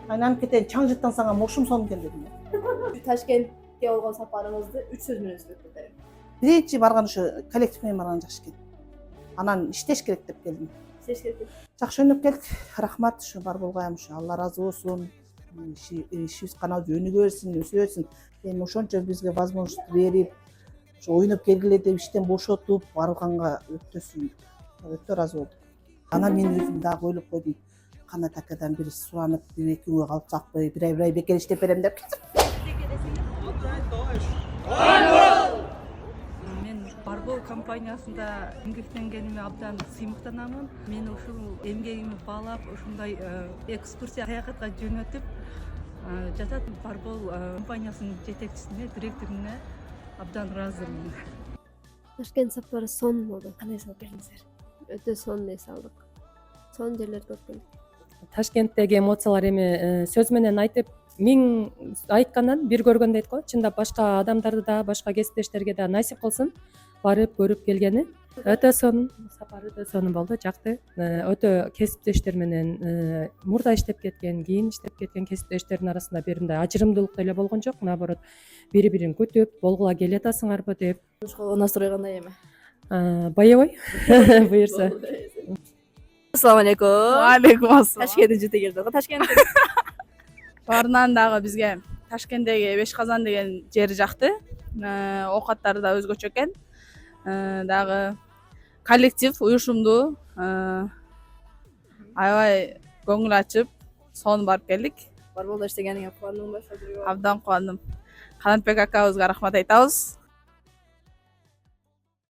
Айнанып кетейин, чаң жыттансаң ошум сонун экен дедим. Ташкентке болгон сапарыңызды 3 сөз менен сүрөттөп бериң. Биринчи барган ушу коллектив менен барган жакшы экен. Анан иштеш керек деп келдим. Жакшы өнөп келдик. Рахмат, ушу бар болгайым ушу. Алла ыраазы болсун. Ишибиз канабыз өнүгө берсин, өсө берсин. Эми ошончо бизге возможность берип, ушу ойноп келгиле деп иштен бошотуп, барганга өтөсүн. Өтө ыраазы болдум. Анан мен өзүм дагы ойлоп койдум. Канат акадан бир суранып, бир эки күнгө калсакпы, бир ай бекер иштеп берем деп. Мен Барбол компаниясында эмгектенгениме абдан сыймыктанамын. Мен ушул эмгегимди баалап, ушундай экскурсия саякатка жөнөтүп жатат. Барбол компаниясынын жетекчисине, директоруна абдан ыраазымын. Ташкент сапары сонун болду. Кандай эс алып келдиңиздер? Өтө сонун эс алдык. Сонун жерлерди көрүп келдик. Ташкенттеги эмоциялар эми сөз менен айтып миң айткандан бир көргөн дейт го. Чындап башка адамдарды да, башка кесиптештерге да насип кылсын барып көрүп келгени. Өтө сонун сапар, өтө сонун болду, жакты. Өтө кесиптештер менен мурда иштеп кеткен, кийин иштеп кеткен кесиптештердин арасында бир мындай ажырымдуулук деле болгон жок. Наоборот, бири-бирин күтүп, болгула келатасыңарбы деп. Настрой кандай эми? Боевой буюрса. Ассаламу алейкум. Алейкум ассалам. Ташкенттен жете келдик го. Ташкент. Баарынан дагы бизге Ташкенттеги Беш Казан деген жери жакты. Оокаттары да өзгөчө экен. Дагы коллектив уюшумдуу. Аябай көңүл ачып, сонун барып келдик. Барболдо иштегениңе кубандыңбы? Абдан кубандым. Канатбек акабызга рахмат айтабыз.